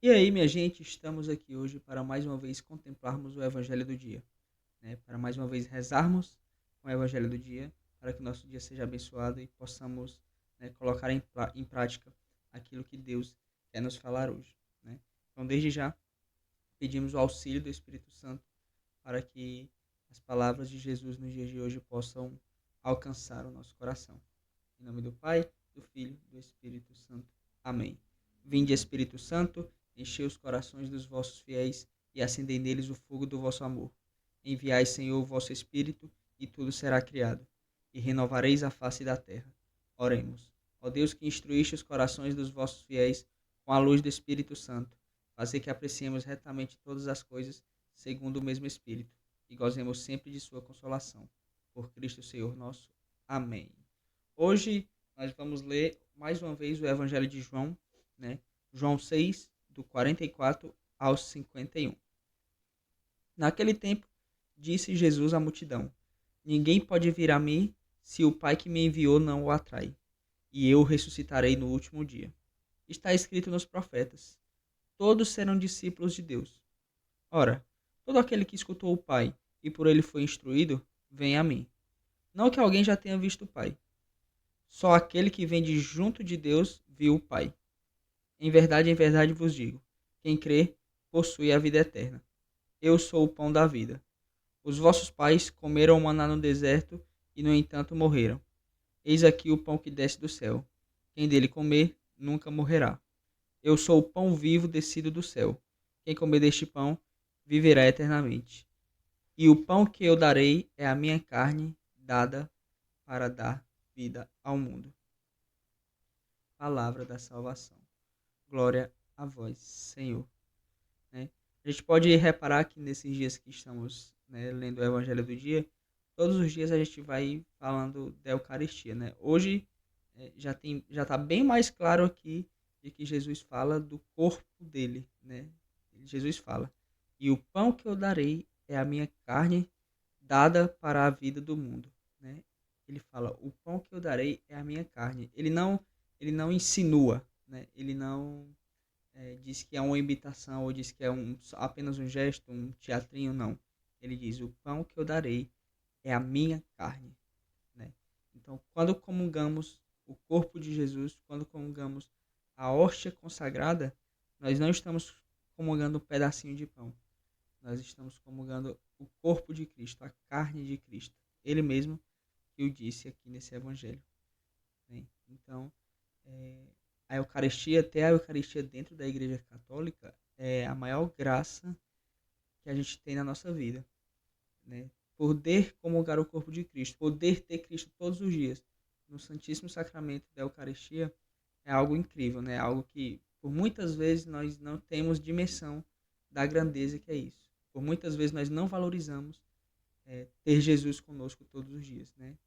E aí, minha gente, estamos aqui hoje para mais uma vez contemplarmos o Evangelho do dia, né? Para mais uma vez rezarmos com o Evangelho do dia, para que nosso dia seja abençoado e possamos, né, colocar em prática aquilo que Deus quer nos falar hoje, né? Então, desde já, pedimos o auxílio do Espírito Santo para que as palavras de Jesus nos dias de hoje possam alcançar o nosso coração. Em nome do Pai, do Filho e do Espírito Santo. Amém. Vinde, Espírito Santo, enchei os corações dos vossos fiéis e acendei neles o fogo do vosso amor. Enviai, Senhor, o vosso Espírito, e tudo será criado, e renovareis a face da terra. Oremos. Ó Deus, que instruíste os corações dos vossos fiéis com a luz do Espírito Santo, fazer que apreciemos retamente todas as coisas segundo o mesmo Espírito, e gozemos sempre de sua consolação. Por Cristo Senhor nosso. Amém. Hoje nós vamos ler mais uma vez o Evangelho de João, né? João 6, do 44 ao 51. Naquele tempo, disse Jesus à multidão: Ninguém pode vir a mim se o Pai que me enviou não o atrai, e eu o ressuscitarei no último dia. Está escrito nos profetas: Todos serão discípulos de Deus. Ora, todo aquele que escutou o Pai e por ele foi instruído, vem a mim. Não que alguém já tenha visto o Pai. Só aquele que vem de junto de Deus viu o Pai. Em verdade vos digo: quem crê possui a vida eterna. Eu sou o pão da vida. Os vossos pais comeram o maná no deserto e, no entanto, morreram. Eis aqui o pão que desce do céu. Quem dele comer nunca morrerá. Eu sou o pão vivo descido do céu. Quem comer deste pão viverá eternamente. E o pão que eu darei é a minha carne dada para dar vida ao mundo. Palavra da salvação. Glória a vós, Senhor. Né? A gente pode reparar que nesses dias que estamos, né, lendo o Evangelho do dia, todos os dias a gente vai falando da Eucaristia. Né? Hoje já está bem mais claro aqui de que Jesus fala do corpo dele. Né? Jesus fala: E o pão que eu darei é a minha carne dada para a vida do mundo. Né? Ele fala: O pão que eu darei é a minha carne. Ele não insinua, né? Ele não diz que é uma imitação ou diz que é apenas um gesto, um teatrinho, não. Ele diz: O pão que eu darei é a minha carne. Né? Então, quando comungamos o corpo de Jesus, quando comungamos a hóstia consagrada, nós não estamos comungando um pedacinho de pão. Nós estamos comungando o corpo de Cristo, a carne de Cristo. Ele mesmo que o disse aqui nesse evangelho. Né? Então, a Eucaristia, até a Eucaristia dentro da Igreja Católica, é a maior graça que a gente tem na nossa vida. Né? Poder comungar o corpo de Cristo, poder ter Cristo todos os dias no Santíssimo Sacramento da Eucaristia é algo incrível, né? Algo que por muitas vezes nós não temos dimensão da grandeza que é isso. Por muitas vezes nós não valorizamos ter Jesus conosco todos os dias, né?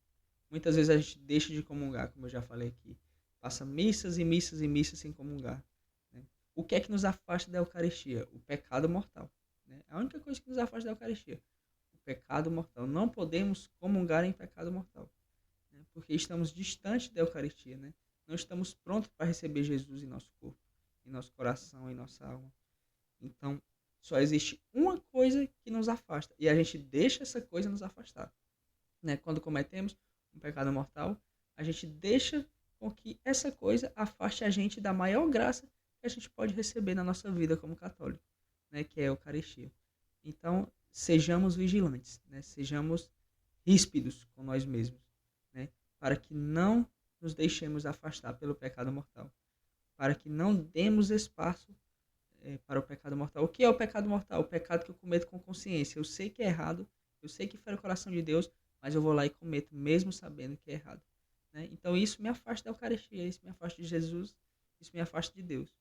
Muitas vezes a gente deixa de comungar, como eu já falei aqui. Passa missas e missas e missas sem comungar. Né? O que é que nos afasta da Eucaristia? O pecado mortal. Né? A única coisa que nos afasta da Eucaristia. O pecado mortal. Não podemos comungar em pecado mortal. Né? Porque estamos distantes da Eucaristia. Né? Não estamos prontos para receber Jesus em nosso corpo, em nosso coração, em nossa alma. Então, só existe uma coisa que nos afasta. E a gente deixa essa coisa nos afastar. Né? Quando cometemos um pecado mortal, a gente deixa com que essa coisa afaste a gente da maior graça que a gente pode receber na nossa vida como católico, né? Que é a Eucaristia. Então, sejamos vigilantes, né? Sejamos ríspidos com nós mesmos, né? Para que não nos deixemos afastar pelo pecado mortal, para que não demos espaço para o pecado mortal. O que é o pecado mortal? O pecado que eu cometo com consciência. Eu sei que é errado, eu sei que fere o coração de Deus, mas eu vou lá e cometo, mesmo sabendo que é errado. Né? Então isso me afasta da Eucaristia, isso me afasta de Jesus, isso me afasta de Deus.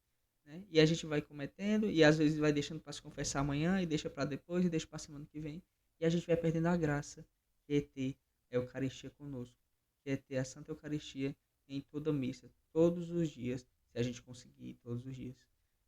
Né? E a gente vai cometendo, e às vezes vai deixando para se confessar amanhã, e deixa para depois, e deixa para a semana que vem, e a gente vai perdendo a graça que é ter a Eucaristia conosco, que é ter a Santa Eucaristia em toda missa, todos os dias, se a gente conseguir, todos os dias.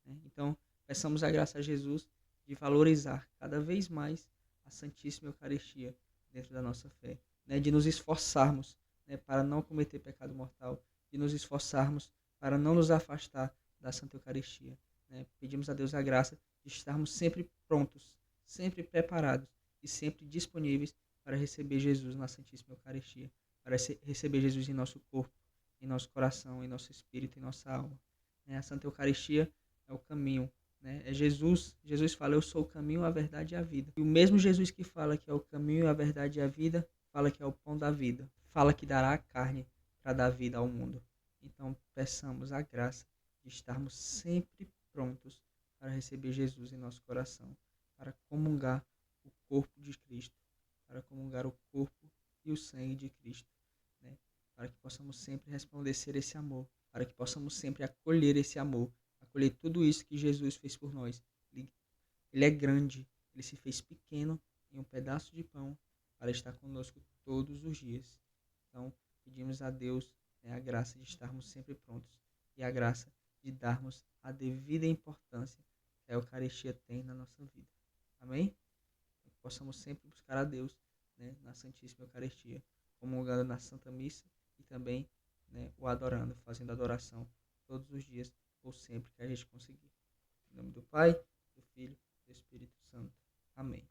Né? Então, peçamos a graça a Jesus de valorizar cada vez mais a Santíssima Eucaristia dentro da nossa fé, né? De nos esforçarmos, né, para não cometer pecado mortal, de nos esforçarmos para não nos afastar da Santa Eucaristia, né? Pedimos a Deus a graça de estarmos sempre prontos, sempre preparados e sempre disponíveis para receber Jesus na Santíssima Eucaristia, para receber Jesus em nosso corpo, em nosso coração, em nosso espírito, em nossa alma. Né? A Santa Eucaristia é o caminho, né? É Jesus. Jesus fala: eu sou o caminho, a verdade e a vida. E o mesmo Jesus que fala que é o caminho, a verdade e a vida, fala que é o pão da vida. Fala que dará a carne para dar vida ao mundo. Então, peçamos a graça de estarmos sempre prontos para receber Jesus em nosso coração, para comungar o corpo de Cristo, para comungar o corpo e o sangue de Cristo, né? Para que possamos sempre resplandecer esse amor, para que possamos sempre acolher esse amor, acolher tudo isso que Jesus fez por nós. Ele é grande, ele se fez pequeno em um pedaço de pão para estar conosco todos os dias. Então, pedimos a Deus, né, a graça de estarmos sempre prontos e a graça de darmos a devida importância que a Eucaristia tem na nossa vida. Amém? Que possamos sempre buscar a Deus, né, na Santíssima Eucaristia, comungando na Santa Missa e também, né, o adorando, fazendo adoração todos os dias ou sempre que a gente conseguir. Em nome do Pai, do Filho e do Espírito Santo. Amém.